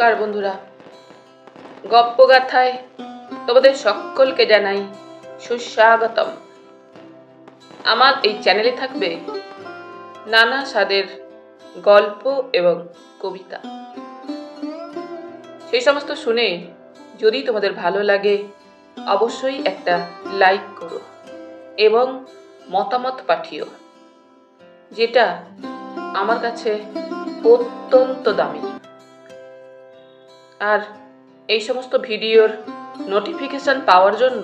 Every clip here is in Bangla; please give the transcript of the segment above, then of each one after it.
নমস্কার বন্ধুরা, গপ্পগাথায় তোমাদের সকলকে জানাই সুস্বাগতম। আমার এই চ্যানেলে থাকবে নানা স্বাদের গল্প এবং কবিতা। সেই সমস্ত শুনে যদি তোমাদের ভালো লাগে অবশ্যই একটা লাইক করো এবং মতামত পাঠিও, যেটা আমার কাছে অত্যন্ত দামি। আর এই সমস্ত ভিডিওর নোটিফিকেশন পাওয়ার জন্য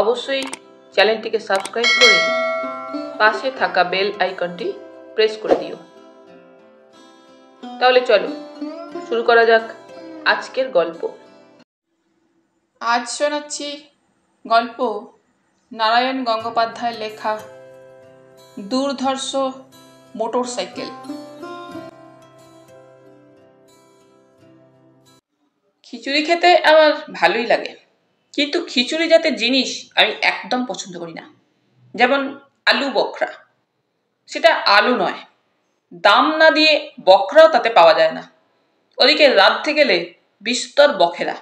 অবশ্যই চ্যানেলটিকে সাবস্ক্রাইব করে পাশে থাকা বেল আইকনটি প্রেস করে দিও। তাহলে চলো শুরু করা যাক আজকের গল্প। আজ শোনাচ্ছি গল্প নারায়ণ গঙ্গোপাধ্যায়ের লেখা দুর্ধর্ষ মোটরসাইকেল। খিচুড়ি খেতে আমার ভালোই লাগে, কিন্তু খিচুড়ি জাতের জিনিস আমি একদম পছন্দ করি না। যেমন আলু বখরা, সেটা আলু নয়, দাম না দিয়ে বখরাও তাতে পাওয়া যায় না। ওদিকে রাঁধতে গেলে বিস্তর বখেরা,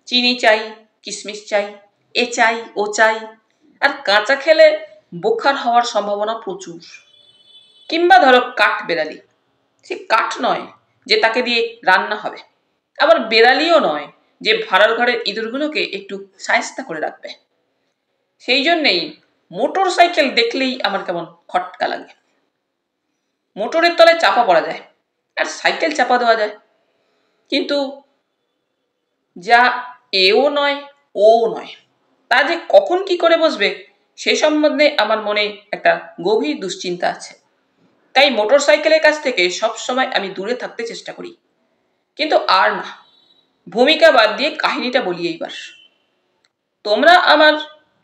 চিনি চাই, কিশমিশ চাই, এ চাই ও চাই, আর কাঁচা খেলে বোখার হওয়ার সম্ভাবনা প্রচুর। কিংবা ধরো কাঠ বেড়ালি, সে কাঠ নয় যে তাকে দিয়ে রান্না হবে, আবার বেড়ালিও নয় যে ভাড়ার ঘরের ইঁদুরগুলোকে একটু শায়েস্তা করে রাখবে। সেই জন্যেই মোটর সাইকেল দেখলেই আমার কেমন খটকা লাগে। মোটরের তলায় চাপা পড়া যায় আর সাইকেল চাপা দেওয়া যায়, কিন্তু যা এও নয় ও নয়, তা যে কখন কি করে বসবে সে সম্বন্ধে আমার মনে একটা গভীর দুশ্চিন্তা আছে। তাই মোটর সাইকেলের কাছ থেকে সবসময় আমি দূরে থাকতে চেষ্টা করি। কিন্তু আর না, ভূমিকা বাদ দিয়ে কাহিনীটা বলি এইবার। তোমরা আমার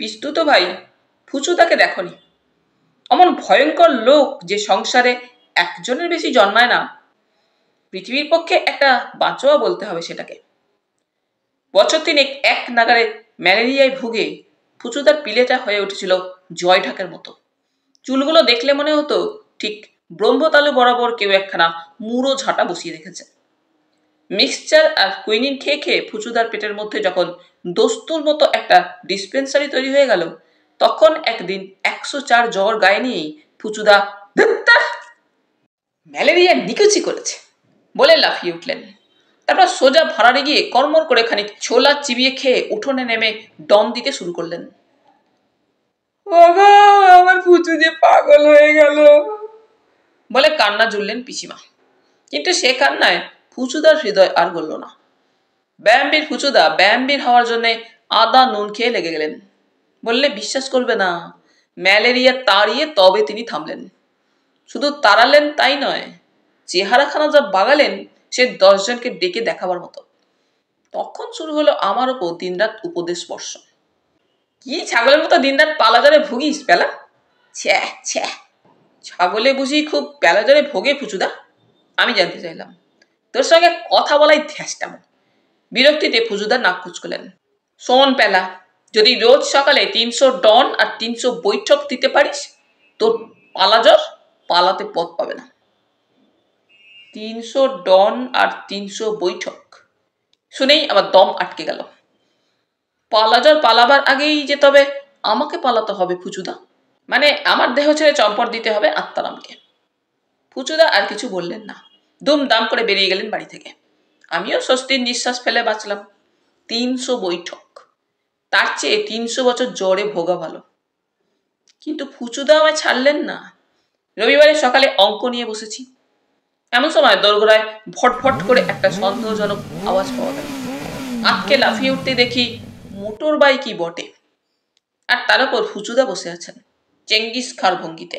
পিস্তুত ভাই ফুচুদাকে দেখনি? অমন ভয়ঙ্কর লোক যে সংসারে একজনের বেশি জন্মায় না। পৃথিবীর পক্ষে একটা বাঁচোয়া বলতে হবে সেটাকে। বছর তিনেক এক নাগারে ম্যালেরিয়ায় ভুগে ফুচুদার পিলেটা হয়ে উঠেছিল জয় ঢাকের মতো। চুলগুলো দেখলে মনে হতো ঠিক ব্রহ্মতালু বরাবর কেউ একখানা মুড়ো ঝাঁটা বসিয়ে রেখেছে। মিক্সচার আর কুইনিন খেয়ে খেয়ে ফুচুদার পেটের মধ্যে যখন দস্তুর মতো একটা ডিসপেন্সারি তৈরি হয়ে গেল, তখন একদিন 104 জ্বর গায়ে নিয়েই ফুচুদা ম্যালেরিয়া নিকুচি করেছে বলে লাফিয়ে উঠলেন। তারপর সোজা ভাড়ারে গিয়ে কর্মর করে খানিক ছোলা চিবিয়ে খেয়ে উঠোনে নেমে দম দিতে শুরু করলেন। আমার ফুচু যে পাগল হয়ে গেল বলে কান্না জুড়লেন পিসিমা। কিন্তু সে কান্নায় ফুচুদার হৃদয় আর গলল না। ব্যায়ামবীর ফুচুদা ব্যায়ামবীর হওয়ার জন্য আদা নুন খেয়ে লেগে গেলেন। বললে বিশ্বাস করবে না, ম্যালেরিয়া তাড়িয়ে তবে তিনি থামলেন। শুধু তাড়ালেন তাই নয়, চেহারাখানা যা বাগালেন সে 10 জনকে ডেকে দেখাবার মতো। তখন শুরু হলো আমার ওপর দিনরাত উপদেশ বর্ষণ। কি ছাগলের মতো দিনরাত পালাজারে ভুগিস পেলা? ছ্যা ছ্যা, ছাগলে বুঝি খুব প্যালাজারে ভোগে ফুচুদা? আমি জানতে চাইলাম। তোর সঙ্গে কথা বলাই ধ্যাসটাম। বিরক্তিতে ফুচুদা নাক কুচকলেন। শোন পেলা, যদি রোজ সকালে 300 ডন আর 300 বৈঠক দিতে পারিস, তোর পালাজর পালাতে পথ পাবে না। 300 ডন আর 300 বৈঠক শুনেই আমার দম আটকে গেল। পালাজর পালাবার আগেই যে তবে আমাকে পালাতে হবে ফুচুদা, মানে আমার দেহ ছেড়ে চম্পট দিতে হবে আত্মারামকে। ফুচুদা আর কিছু বললেন না, দুমদাম করে বেরিয়ে গেলেন বাড়ি থেকে। আমিও স্বস্তির নিঃশ্বাস ফেলে বাঁচলাম। 300 বৈঠক, তার চেয়ে 300 বছর জ্বরে ভোগা ভালো। কিন্তু ফুচুদা আমায় ছাড়লেন না। রবিবারে সকালে অঙ্ক নিয়ে বসেছি, এমন সময় দোরগোড়ায় ভটভট করে একটা সন্দেহজনক আওয়াজ পাওয়া গেল। আটকে লাফিয়ে উঠতে দেখি মোটর বাইকই বটে, আর তার উপর ফুচুদা বসে আছেন চেঙ্গিস খাঁর ভঙ্গিতে।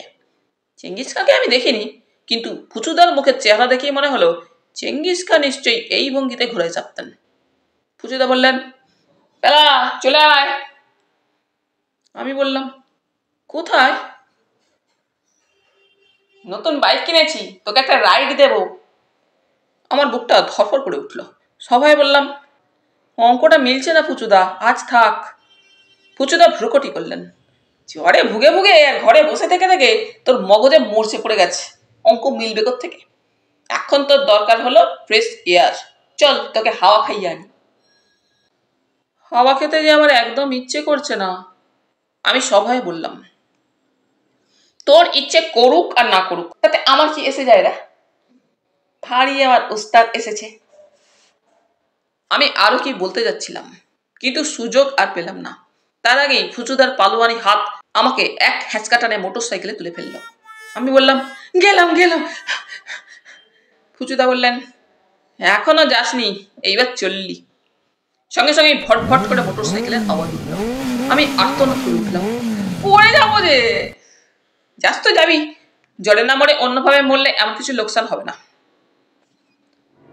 চেঙ্গিস খাঁকে আমি দেখিনি, কিন্তু ফুচুদার মুখের চেহারা দেখেই মনে হলো চেঙ্গিস খাঁ নিশ্চয়ই এই ভঙ্গিতে ঘুরে চাপতেন। ফুচুদা বললেন, পেলা চলে আয়। আমি বললাম, কোথায়? নতুন বাইক কিনেছি, তোকে একটা রাইড দেব। আমার বুকটা ধরফর করে উঠল। সবাই বললাম, অঙ্কটা মিলছে না ফুচুদা, আজ থাক। ফুচুদা ভ্রুকটি করলেন। জ্বরে ভুগে ভুগে আর ঘরে বসে থেকে থেকে তোর মগজে মরচে পড়ে গেছে, অঙ্ক মিলবে কোত্থেকে? এখন তোর দরকার হলো ফ্রেশ এয়ার। চল তোকে হাওয়া খাইয়ে আনি। হাওয়া খেতে যে আমার একদম ইচ্ছে করছে না। আমি সবাই বললাম, তোর ইচ্ছে করুক আর না করুক তাতে আমার কি এসে যায় রে? ভারী আমার উস্তাদ এসেছে। আমি আরো কি বলতে যাচ্ছিলাম, কিন্তু সুযোগ আর পেলাম না। তার আগেই ফুচুদার পালোয়ানি হাত আমাকে এক হ্যাঁচকাটানে মোটর সাইকেলে তুলে ফেললো। আমি বললাম, গেলাম গেলাম। ফুচুদা বললেন, এখনো যাসনি, এইবার চললি। সঙ্গে সঙ্গে ভট ভট করে মোটর সাইকেলের আওয়াজ উঠল। আমি আর্তনাদ করে উঠলাম, পড়ে যাবো রে। যাস তো যাবি, জলে না মরে অন্যভাবে মরলে এমন কিছু লোকসান হবে না।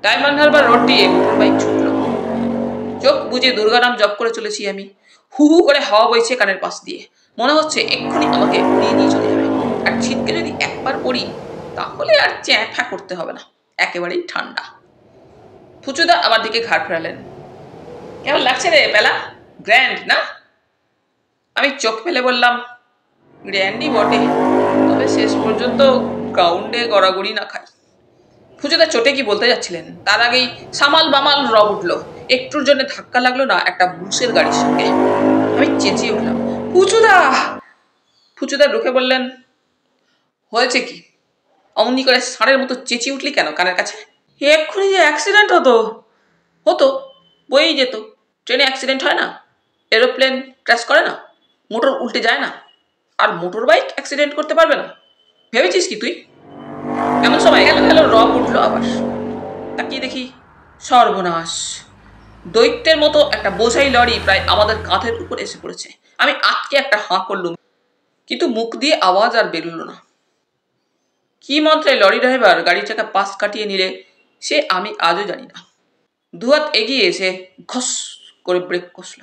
ডায়মন্ড হারবার রোড দিয়ে মোটর বাইক ছুটল। চোখ বুঝে দুর্গারাম জপ করে চলেছি আমি। হু হু করে হাওয়া বইছে কানের পাশ দিয়ে। মনে হচ্ছে এক্ষুনি আমাকে উড়িয়ে নিয়ে চলে যাবে। আর ছিটকে যদি একবার পড়ি তাহলে আর চ্যাঁঠা করতে হবে না, একেবারেই ঠান্ডা। ফুচুদা আমার দিকে ঘাড় ফেরালেন। কেমন লাগছে রে পেলা? গ্র্যান্ড না? আমি চোখ ফেলে বললাম, গ্র্যান্ডই বটে, তবে শেষ পর্যন্ত গ্রাউন্ডে গড়াগড়ি না খাই। ফুচুদা চোটে কি বলতে যাচ্ছিলেন, তার আগেই সামাল বামাল রব উঠলো। একটুর জন্য ধাক্কা লাগলো না একটা বুসের গাড়ির সঙ্গে। আমি চেঁচিয়ে উঠলাম, ফুচুদা। ফুচুদা ঢুকে বললেন, হয়েছে কি? অমনি করে ষাঁড়ের মতো চেঁচিয়ে উঠলি কেন কানের কাছে? এক্ষুনি যে অ্যাক্সিডেন্ট হতো বই যেত। ট্রেনে অ্যাক্সিডেন্ট হয় না, এরোপ্লেন ক্র্যাশ করে না, মোটর উল্টে যায় না, আর মোটর বাইক অ্যাক্সিডেন্ট করতে পারবে না? ভেবেছিস কি তুই? এমন সময় গেল রব উঠলো আবার। তাকিয়ে দেখি, সর্বনাশ, দৈত্যের মতো একটা বোঝাই লরি প্রায় আমাদের কাঁধের উপর এসে পড়েছে। আমি আটকে একটা হাঁ করলুম, কিন্তু মুখ দিয়ে আওয়াজ আর বেরোলো না। কি মন্ত্রে লরি ড্রাইভার গাড়িটাকে পাশ কাটিয়ে নিলে সে আমি আজও জানি না। দুহাত এগিয়ে এসে ঘস করে ব্রেক কষল।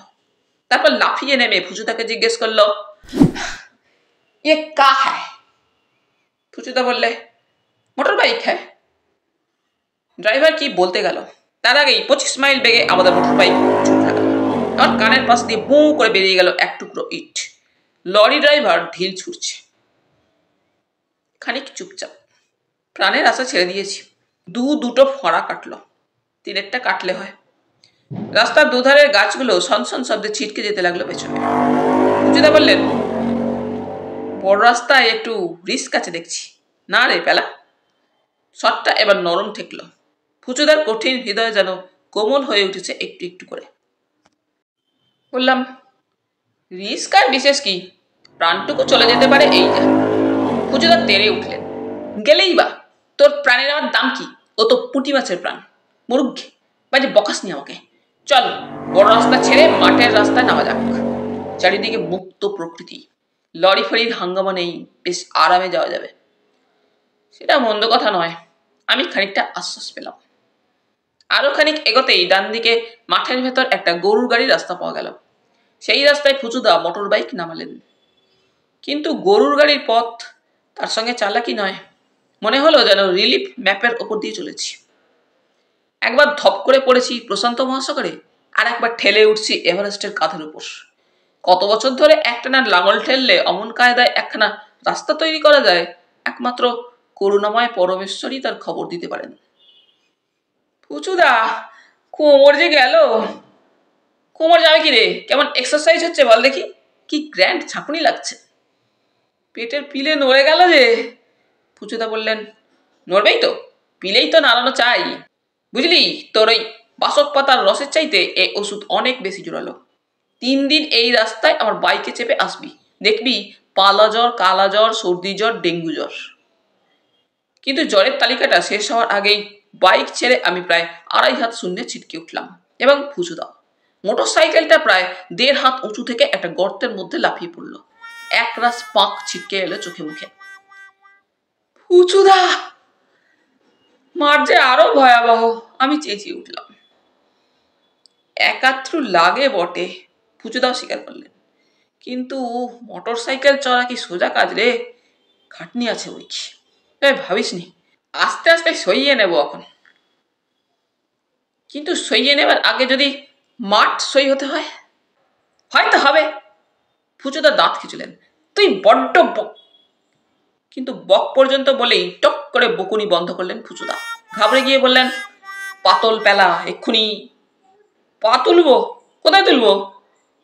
তারপর লাফিয়ে নেমে ফুচুদাকে জিজ্ঞেস করলো, ইয়ে কা হ্যায়? ফুচুদা বললে, মোটর বাইক হ্যাঁ। ড্রাইভার কি বলতে গেল, তার আগেই 25 মাইল বেগে আমাদের মোটর বাইক ছুটে গেল। আমার কানের পাশ দিয়ে বু করে বেরিয়ে গেল এক টুকরো ইট। লরি ড্রাইভার ঢিল ছুটছে। খানিক চুপচাপ, প্রাণের আশা ছেড়ে দিয়েছি। দুটো ফড়া কাটলো, তিনেরটা কাটলে হয়। রাস্তার দুধারের গাছগুলো সনসন শব্দে ছিটকে যেতে লাগলো পেছনে। ফুচুদা বললেন, বড় রাস্তায় একটু রিস্ক আছে দেখছি। না রে পেলা। শটটা এবার নরম ঠেকল। ফুচুদার কঠিন হৃদয় যেন কোমল হয়ে উঠেছে একটু একটু করে। বললাম, রিস্ক আর বিশেষ কি, প্রাণটুকু চলে যেতে পারে এই যা। ফুচুদা তেড়ে উঠলেন, গেলেই বা, তোর প্রাণের আমার দাম কি? ও তো পুঁটি মাছের প্রাণ। মুরুগ্গে বাজে বকাসনি আমাকে। চল বড় রাস্তা ছেড়ে মাঠের রাস্তায় নামা যাক। চারিদিকে মুক্ত প্রকৃতি, লরি ফরির হাঙ্গামা নেই, বেশ আরামে যাওয়া যাবে। সেটা মন্দ কথা নয়, আমি খানিকটা আশ্বাস পেলাম। আরো খানিক এগোতেই ডান দিকে মাঠের ভেতর একটা গরুর গাড়ির রাস্তা পাওয়া গেল। সেই রাস্তায় ফুচুদা মোটর বাইক নামালেন। কিন্তু গরুর গাড়ির পথ তার সঙ্গে চালাকি নয়। মনে হলো যেন রিলিফ ম্যাপের ওপর দিয়ে চলেছি। একবার ধপ করে পড়েছি প্রশান্ত মহাসাগরে, আর একবার ঠেলে উঠছি এভারেস্টের কাঁধের উপর। কত বছর ধরে একটানা লাঙল ঠেললে অমন কায়দায় একখানা রাস্তা তৈরি করা যায়, একমাত্র করুণাময় পরমেশ্বরই তার খবর দিতে পারেন। ফুচুদা, কোমর যে গেল। কোমর যাবে কি রে? কেমন এক্সারসাইজ হচ্ছে বল দেখি। কি গ্র্যান্ড ঝাঁকুনি লাগছে। পেটের পিলে নড়ে গেল যে। ফুচুদা বললেন, নড়বেই তো, পিলেই তো নাড়ানো চাই। বুঝলি, তোর ওই বাসক পাতার রসের চাইতে এই ওষুধ অনেক বেশি জোরালো। 3 দিন এই রাস্তায় আমার বাইকে চেপে আসবি, দেখবি পালা জ্বর, কালা জ্বর, সর্দি জ্বর, ডেঙ্গু জ্বর। কিন্তু জ্বরের তালিকাটা শেষ হওয়ার আগেই বাইক ছেড়ে আমি প্রায় 2.5 হাত শূন্যে ছিটকে উঠলাম। এবং ফুচুদা মোটর সাইকেলটা প্রায় 1.5 হাত উঁচু থেকে একটা গর্তের মধ্যে লাফিয়ে পড়লো। একরাশ পাক ছিটকে এলো চোখে মুখে। ফুচুদা, মার যে আরো ভয়াবহ, আমি চেঁচিয়ে উঠলাম। একাত্রু লাগে বটে, ফুচুদাও স্বীকার করলেন, কিন্তু মোটর সাইকেল চড়া কি সোজা কাজ রে? খাটনি আছে ওই কি। ভাবিস নি, আস্তে আস্তে সইয়ে নেব এখন। কিন্তু সইয়ে নেবার আগে যদি মাঠ সই হতে হয়, হয়তো হবে। ফুচুদা দাঁত খিঁচলেন, তুই বড্ড বক। কিন্তু বক পর্যন্ত বলেই টক করে বকুনি বন্ধ করলেন ফুচুদা। ঘাবড়ে গিয়ে বললেন, পাতল পেলা, এক্ষুনি পা তুলবো। কোথায় তুলবো?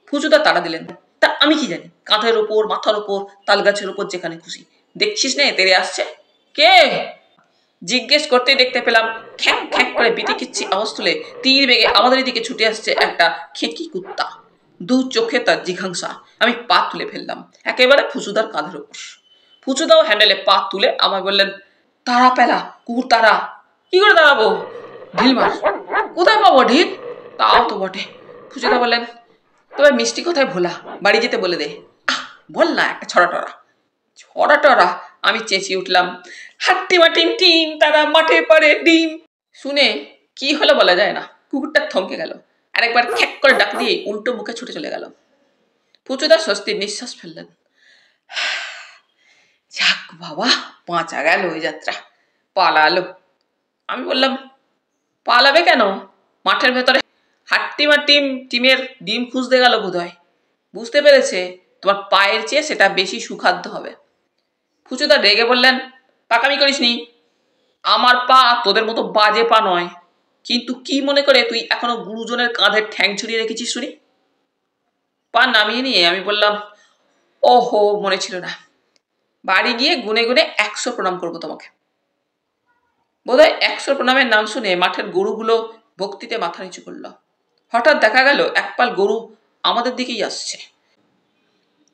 ফুচুদা তাড়া দিলেন। তা আমি কি জানি, কাঁধের ওপর, মাথার ওপর, তাল গাছের ওপর, যেখানে খুশি। দেখছিস নে তেরে আসছে। কে? জিজ্ঞেস করতে দেখতে পেলাম খ্যাঁক খ্যাঁক করে বিটিকিচ্ছি আওয়াজ তুলে তীর বেগে আমাদের দিকে ছুটে আসছে একটা খেকি কুত্তা। দু চোখে তার জিঘাংসা। আমি পা তুলে ফেললাম একেবারে ফুচুদার কাঁধের ওপর। ফুচুদাও হ্যান্ডেলে পা তুলে আমায় বললেন, তারা পেলা, কুকুর তারা। কি করে দাঁড়াবো? ঢিল মার। কোথায় পাবো ঢিল? তাও তো বটে। ফুচুদা বললেন, তবে মিষ্টি কথায় ভোলা, বাড়ি যেতে বলে দে। আহ, বল না একটা ছড়া টরা। ছড়া টরা? আমি চেঁচিয়ে উঠলাম, হাট্টিমা টিম টিম, তারা মাঠে পারে ডিম। শুনে কি হলো বলা যায় না। কুকুরটা থমকে গেল, আরেকবার খ্যাক করে ডাক দিয়ে উল্টো মুখে ছুটে চলে গেল। পুচুদা স্বস্তির নিঃশ্বাস ফেললেন। যাক বাবা, বাঁচা গেল ওই যাত্রা, পালালো। আমি বললাম, পালাবে কেন? মাঠের ভেতরে হাট্টিমা টিমের ডিম খুঁজতে গেল বোধহয়। বুঝতে পেরেছে তোমার পায়ের চেয়ে সেটা বেশি সুখাদ্য হবে। ফুচুদা রেগে বললেন, পাকামি করিসনি। আমার পা তোদের মতো বাজে পা নয়, কিন্তু কি মনে করে তুই এখনো গুরুজনের কাঁধের ঠ্যাং ছড়িয়ে রেখেছিস শুনি? পা নামিয়ে নিয়ে আমি বললাম, ওহো, মনে ছিল না। বাড়ি গিয়ে গুনে গুনে 100 প্রণাম করবো তোমাকে। বোধহয় 100 প্রণামের নাম শুনে মাঠের গরুগুলো ভক্তিতে মাথা নিচু করল। হঠাৎ দেখা গেল একপাল গরু আমাদের দিকেই আসছে।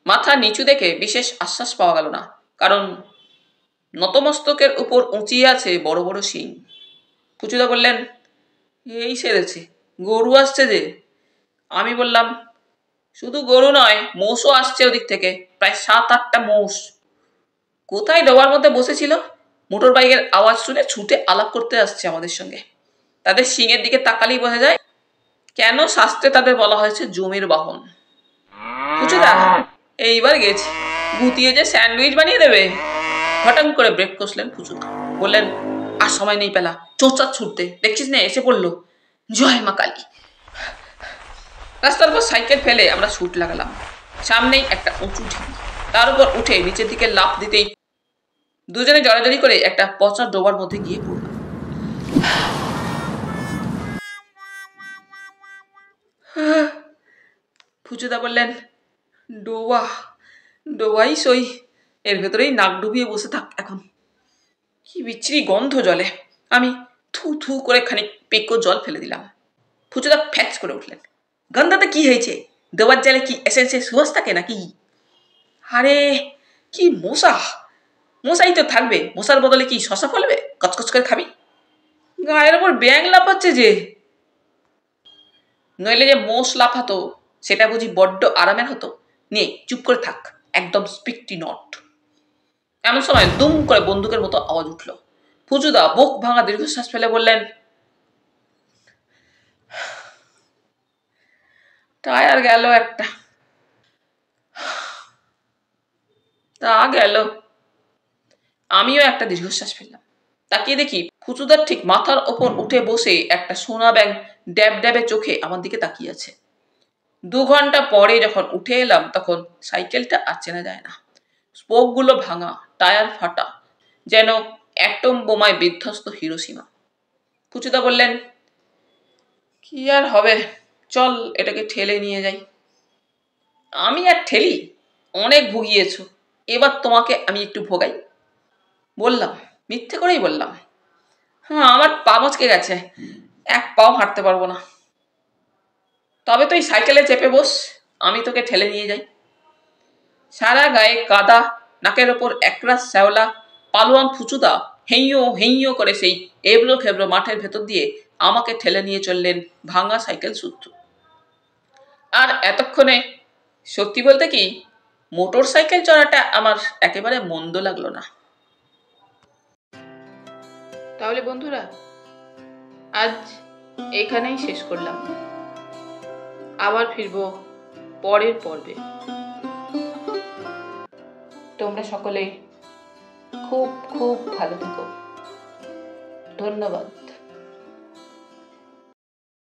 মাথা নিচু দেখে বিশেষ আশ্বাস পাওয়া গেল না, কারণ নতমস্তকের উপর উঁচিয়ে আছে বড় বড় শিং। পুচুদা বললেন, এই সেরেছে, গরু আসছে যে। আমি বললাম, শুধু গরু নয়, মোষও আসছে ওদিক থেকে, প্রায় 7-8টা মোষ। কোথায় ডোবার মধ্যে বসেছিল, মোটর বাইকের আওয়াজ শুনে ছুটে আলাপ করতে আসছে আমাদের সঙ্গে। তাদের শিংয়ের দিকে তাকালেই বোঝা যায় কেন শাস্ত্রে তাদের বলা হয়েছে জমির বাহন। পুচুদা, এইবার গেছি, গুতিয়ে যে স্যান্ডউইচ বানিয়ে দেবে। হঠাৎ করে ব্রেক কষলেন পুচুদা, বললেন, আর সময় নেই পেলা, চোঁচার ছুটতে, দেখছিস না এসে পড়লো। জয় মা কালী। রাস্তার উপর সাইকেল ফেলে আমরা ছুট লাগালাম। সামনেই একটা উঁচু ঢিবি, তার উপর উঠে নিচের দিকে লাফ দিতেই দুজনে জড়াজড়ি করে একটা পচা ডোবার মধ্যে গিয়ে পড়লাম। ফুচুদা বললেন, ডোবা, ডোবাই সই, এর ভেতরেই নাক ডুবিয়ে বসে থাক এখন। কি বিচ্ছিরি গন্ধ জলে। আমি থু থু করে খানিক পেকো জল ফেলে দিলাম। ফুচুদা ফ্যাচ করে উঠলেন, গন্ধাতে কি হয়েছে? ডোবার জলে কি এসেন্সের সুবাস থাকে নাকি? আরে কি মশা! মশাই তো থাকবে, মশার বদলে কি শশা ফলবে? কচকচ করে খাবি। গায়ের ওপর ব্যাং লাফাচ্ছে যে। নইলে যে মোষ লাফাতো সেটা বুঝি বড্ড আরামের হতো? নে চুপ করে থাক, একদম স্পিকটি নট। এমন সময় দুম করে বন্দুকের মতো আওয়াজ উঠল। ফুচুদা বুক ভাঙা দীর্ঘশ্বাস ফেলে বললেন, টায়ার গেল একটা। তা গেল। আমিও একটা দীর্ঘশ্বাস ফেললাম। তাকিয়ে দেখি ফুচুদার ঠিক মাথার ওপর উঠে বসে একটা সোনা ব্যাঙ ড্যাব ড্যাবে চোখে আমার দিকে তাকিয়ে আছে। 2 ঘন্টা পরে যখন উঠে এলাম তখন সাইকেলটা আর চেনা যায় না। স্পোকগুলো ভাঙা, টায়ার ফাটা, যেন অ্যাটম বোমায় বিধ্বস্ত হিরোশিমা। ফুচুদা বললেন, কি আর হবে, চল এটাকে ঠেলে নিয়ে যাই। আমি আর ঠেলি? অনেক ভুগিয়েছ, এবার তোমাকে আমি একটু ভোগাই। বললাম, মিথ্যে করেই বললাম। হ্যাঁ, আমার পা মচকে গেছে, এক পাও হাঁটতে পারবো না। তবে তুই সাইকেলে চেপে বস, আমি তোকে ঠেলে নিয়ে যাই। সারা গায়ে কাদা, নাকের ওপর একরাশ শ্যাওলা, পালোয়ান ফুচুদা হেইয়ো হেইয়ো করে সেই এবড়ো খেবড়ো মাঠের ভেতর দিয়ে আমাকে ঠেলে নিয়ে চললেন ভাঙা সাইকেল সূত্র। আর এতক্ষণে সত্যি বলতে কি, মোটর সাইকেল চড়াটা আমার একেবারে মন্দ লাগলো না। তাহলে বন্ধুরা, আজ এখানেই শেষ করলাম। আবার ফিরবো পরের পর্বে। তোমরা সকলে খুব খুব ভালো থেকো। ধন্যবাদ।